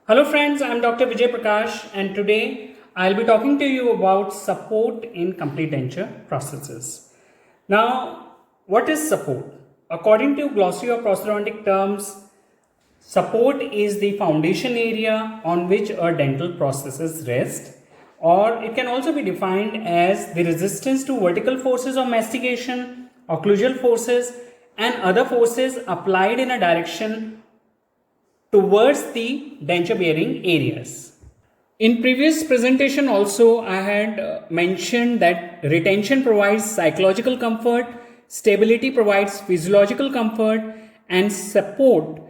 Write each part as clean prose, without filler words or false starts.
Hello friends, I'm Dr. Vijay Prakash and today I'll be talking to you about support in complete denture processes. Now, what is support? According to Glossary of Prosthodontic Terms, support is the foundation area on which a dental processes rest, or it can also be defined as the resistance to vertical forces of mastication, occlusal forces and other forces applied in a direction towards the denture bearing areas. In previous presentation also I had mentioned that retention provides psychological comfort, stability provides physiological comfort and support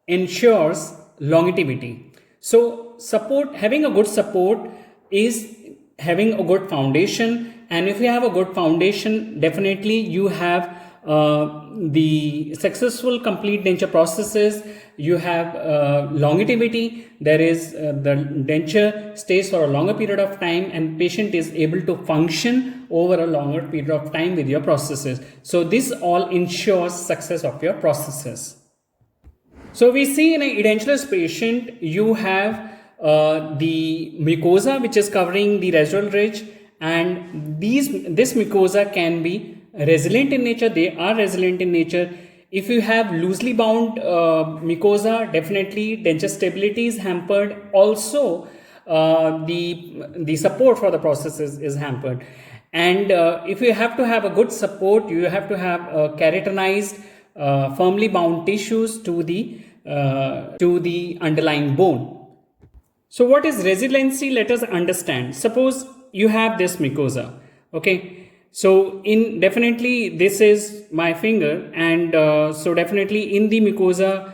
ensures longevity. So support, having a good support is having a good foundation, and if you have a good foundation, definitely you have the successful complete denture processes, you have longevity, there is the denture stays for a longer period of time and patient is able to function over a longer period of time with your processes. So this all ensures success of your processes. So we see in a edentulous patient, you have the mucosa which is covering the residual ridge, and this mucosa can be resilient in nature. They are resilient in nature. If you have loosely bound mucosa, definitely denture stability is hampered. Also, the support for the processes is hampered. And if you have to have a good support, you have to have keratinized, firmly bound tissues to the underlying bone. So what is resiliency? Let us understand. Suppose you have this mucosa, okay? So definitely this is my finger, and so definitely in the mucosa,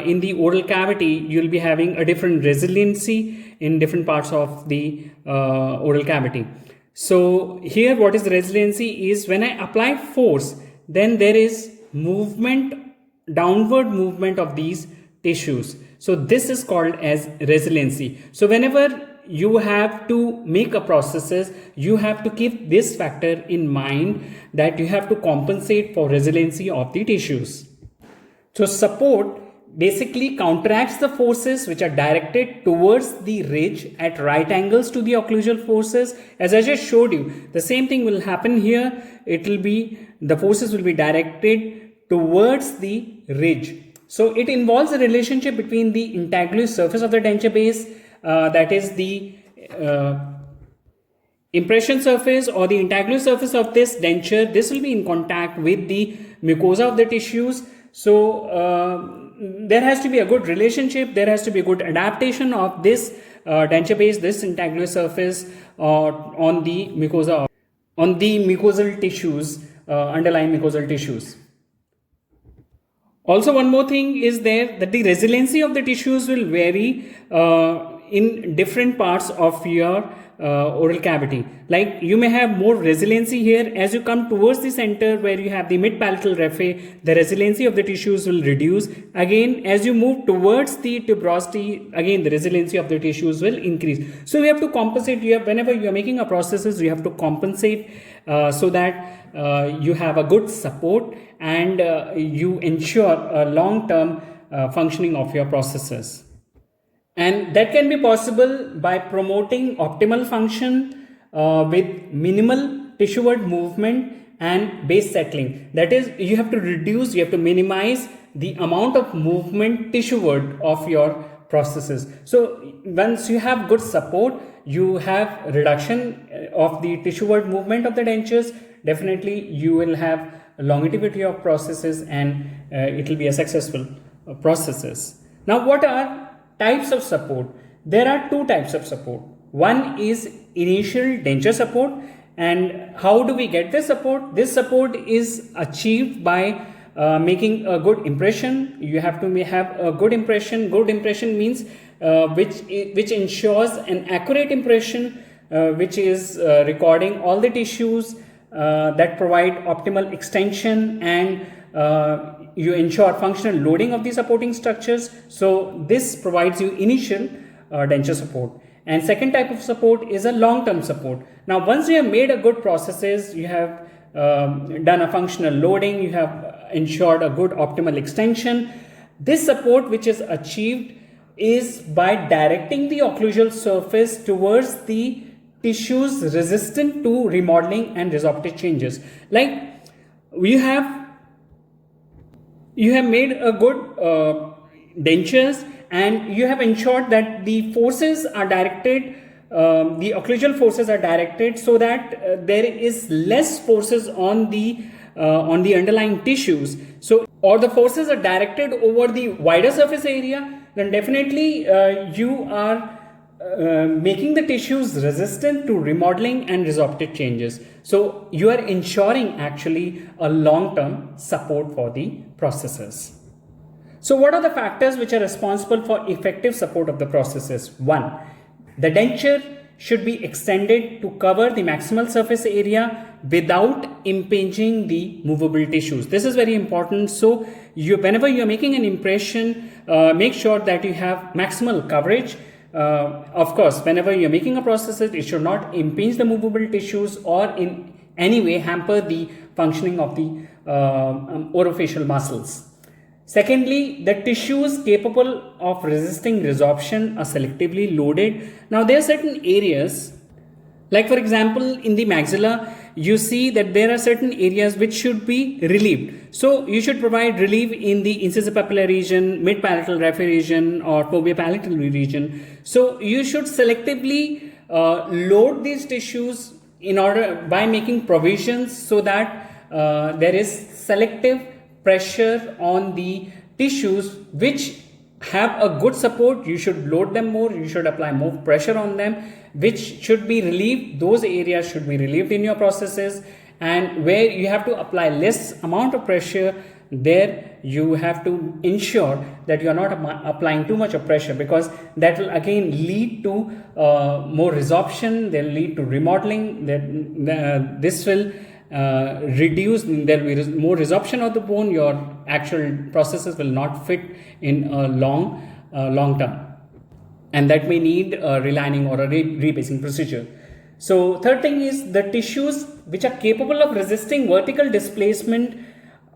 in the oral cavity, you'll be having a different resiliency in different parts of the oral cavity. So here what is resiliency is when I apply force, then there is movement, downward movement of these tissues. So this is called as resiliency. So whenever you have to make a processes, you have to keep this factor in mind, that you have to compensate for resiliency of the tissues. So support basically counteracts the forces which are directed towards the ridge at right angles to the occlusal forces. As I just showed you, the same thing will happen here. The forces will be directed towards the ridge. So it involves a relationship between the integular surface of the denture base, that is the impression surface or the integular surface of this denture. This will be in contact with the mucosa of the tissues. So there has to be a good relationship, there has to be a good adaptation of this denture base, this integular surface on the mucosa, on the mucosal tissues, underlying mucosal tissues. Also, one more thing is there, that the resiliency of the tissues will vary in different parts of your oral cavity. Like you may have more resiliency here. As you come towards the center where you have the mid-palatal raphe, the resiliency of the tissues will reduce. Again, as you move towards the tuberosity, again the resiliency of the tissues will increase. So you have to compensate. Whenever you are making a processes, you have to compensate so that you have a good support and you ensure a long-term functioning of your processes. And that can be possible by promoting optimal function with minimal tissueward movement and base settling. That is, you have to reduce, you have to minimize the amount of movement tissueward of your processes. So once you have good support, you have reduction of the tissueward movement of the dentures. Definitely you will have longevity of processes, and it will be a successful processes. Now, what are types of support? There are two types of support. One is initial denture support. And how do we get this support? This support is achieved by making a good impression. You have to have a good impression. Good impression means which ensures an accurate impression, which is recording all the tissues, that provide optimal extension, and you ensure functional loading of the supporting structures. So this provides you initial denture support. And second type of support is a long-term support. Now once you have made a good processes, you have done a functional loading, you have ensured a good optimal extension, this support which is achieved is by directing the occlusal surface towards the tissues resistant to remodeling and resorptive changes. Like you have made a good dentures, and you have ensured that the forces are directed, the occlusal forces are directed so that there is less forces on the underlying tissues. So, or the forces are directed over the wider surface area, then definitely you are making the tissues resistant to remodeling and resorptive changes. So you are ensuring actually a long-term support for the processes. So what are the factors which are responsible for effective support of the processes? 1. The denture should be extended to cover the maximal surface area without impinging the movable tissues. This is very important. So whenever you are making an impression, make sure that you have maximal coverage. Of course, whenever you are making a prosthesis, it should not impinge the movable tissues or in any way hamper the functioning of the orofacial muscles. Secondly, the tissues capable of resisting resorption are selectively loaded. Now, there are certain areas, like for example, in the maxilla, you see that there are certain areas which should be relieved. So, you should provide relief in the incisopapillary region, mid-palatal raphe region, or foveopalatal region. So, you should selectively load these tissues in order by making provisions so that there is selective pressure on the tissues which have a good support. You should load them more, you should apply more pressure on them, which should be relieved. Those areas should be relieved in your processes, and where you have to apply less amount of pressure, there you have to ensure that you are not applying too much of pressure, because that will again lead to more resorption, they will lead to remodeling, that this will reduce, there will be more resorption of the bone, your actual processes will not fit in a long term, and that may need a relining or a rebasing procedure. So third thing is the tissues which are capable of resisting vertical displacement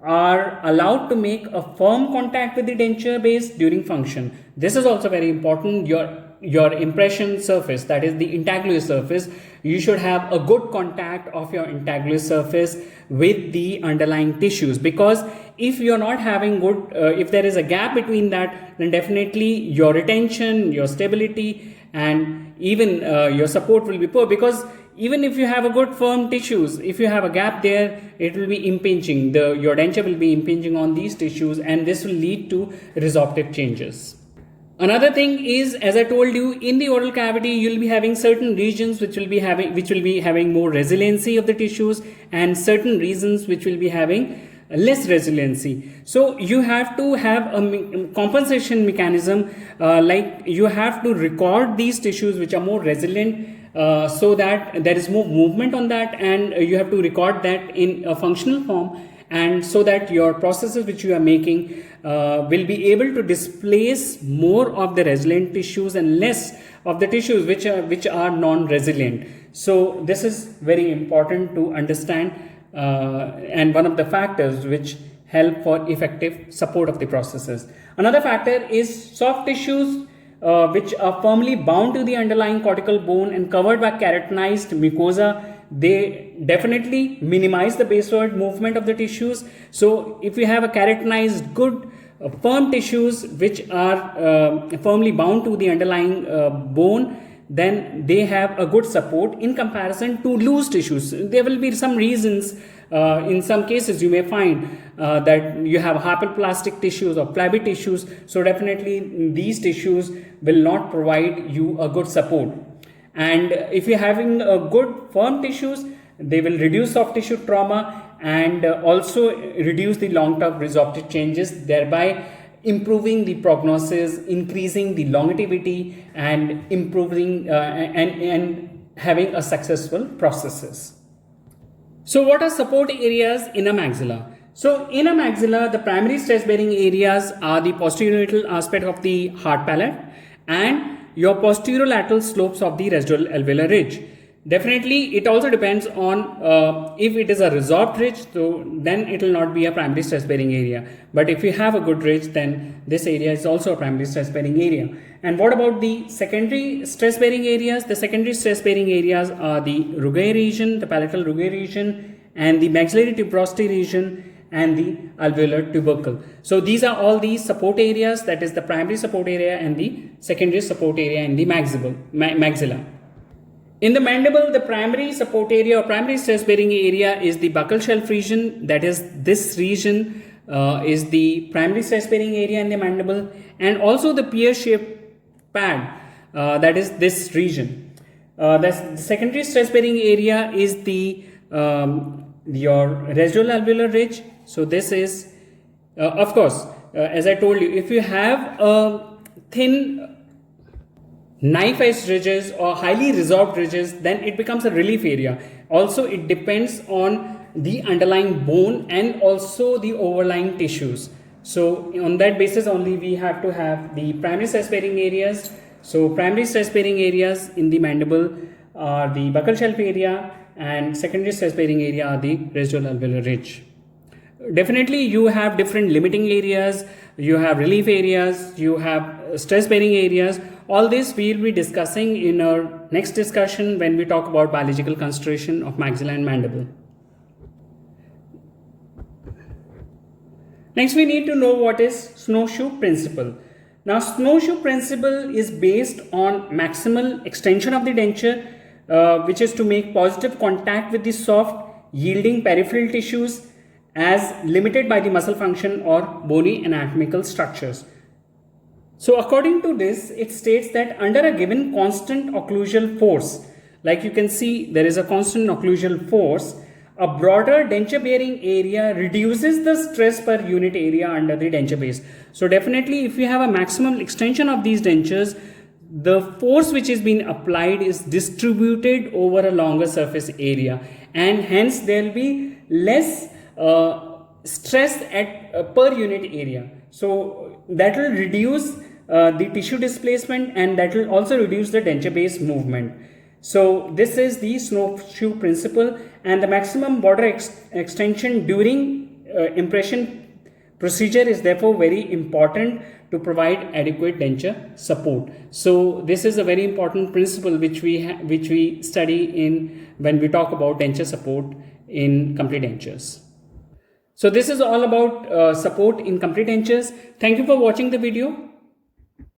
are allowed to make a firm contact with the denture base during function. This is also very important. Your impression surface, that is the intaglio surface, you should have a good contact of your intaglio surface with the underlying tissues, because if you're not having good, if there is a gap between that, then definitely your retention, your stability, and even your support will be poor, because even if you have a good firm tissues, if you have a gap there, it will be impinging, your denture will be impinging on these tissues, and this will lead to resorptive changes. Another thing is, as I told you, in the oral cavity, you'll be having certain regions which will be having more resiliency of the tissues, and certain regions which will be having less resiliency. So you have to have a compensation mechanism, like you have to record these tissues which are more resilient, so that there is more movement on that, and you have to record that in a functional form, and so that your processes which you are making will be able to displace more of the resilient tissues and less of the tissues which are non-resilient. So this is very important to understand, and one of the factors which help for effective support of the processes. Another factor is soft tissues which are firmly bound to the underlying cortical bone and covered by keratinized mucosa. They definitely minimize the baseward movement of the tissues. So if you have a keratinized good firm tissues which are firmly bound to the underlying bone, then they have a good support in comparison to loose tissues. There will be some reasons, in some cases you may find that you have hyperplastic tissues or flabby tissues, so definitely these tissues will not provide you a good support. And if you're having a good firm tissues, they will reduce soft tissue trauma and also reduce the long-term resorptive changes, thereby improving the prognosis, increasing the longevity, and improving and having a successful processes. So what are support areas in a maxilla? So in a maxilla, the primary stress-bearing areas are the posterolateral aspect of the hard palate and your posterolateral slopes of the residual alveolar ridge. Definitely, it also depends on if it is a resorbed ridge, so then it will not be a primary stress bearing area. But if you have a good ridge, then this area is also a primary stress bearing area. And what about the secondary stress bearing areas? The secondary stress bearing areas are the rugae region, the palatal rugae region, and the maxillary tuberosity region, and the alveolar tubercle. So these are all the support areas, that is the primary support area and the secondary support area in the maxilla. In the mandible, the primary support area or primary stress bearing area is the buccal shelf region, that is this region is the primary stress bearing area in the mandible, and also the pear shaped pad, that is this region. The secondary stress bearing area is the your residual alveolar ridge. So this is of course as I told you, if you have a thin knife edge ridges or highly resorbed ridges, then it becomes a relief area. Also, it depends on the underlying bone and also the overlying tissues. So on that basis only we have to have the primary stress bearing areas. So primary stress bearing areas in the mandible are the buccal shelf area, and secondary stress bearing area are the residual alveolar ridge. Definitely you have different limiting areas, you have relief areas, you have stress bearing areas. All this we will be discussing in our next discussion when we talk about biological constitution of maxilla and mandible. Next, we need to know what is snowshoe principle. Now, snowshoe principle is based on maximal extension of the denture, which is to make positive contact with the soft yielding peripheral tissues as limited by the muscle function or bony anatomical structures. So according to this, it states that under a given constant occlusal force, like you can see there is a constant occlusal force, a broader denture bearing area reduces the stress per unit area under the denture base. So definitely if you have a maximum extension of these dentures, the force which is being applied is distributed over a longer surface area, and hence there will be less stress at per unit area. So that will reduce the tissue displacement, and that will also reduce the denture base movement. So this is the snowshoe principle, and the maximum border extension during impression procedure is therefore very important to provide adequate denture support. So this is a very important principle which we study in when we talk about denture support in complete dentures. So this is all about support in complete dentures. Thank you for watching the video.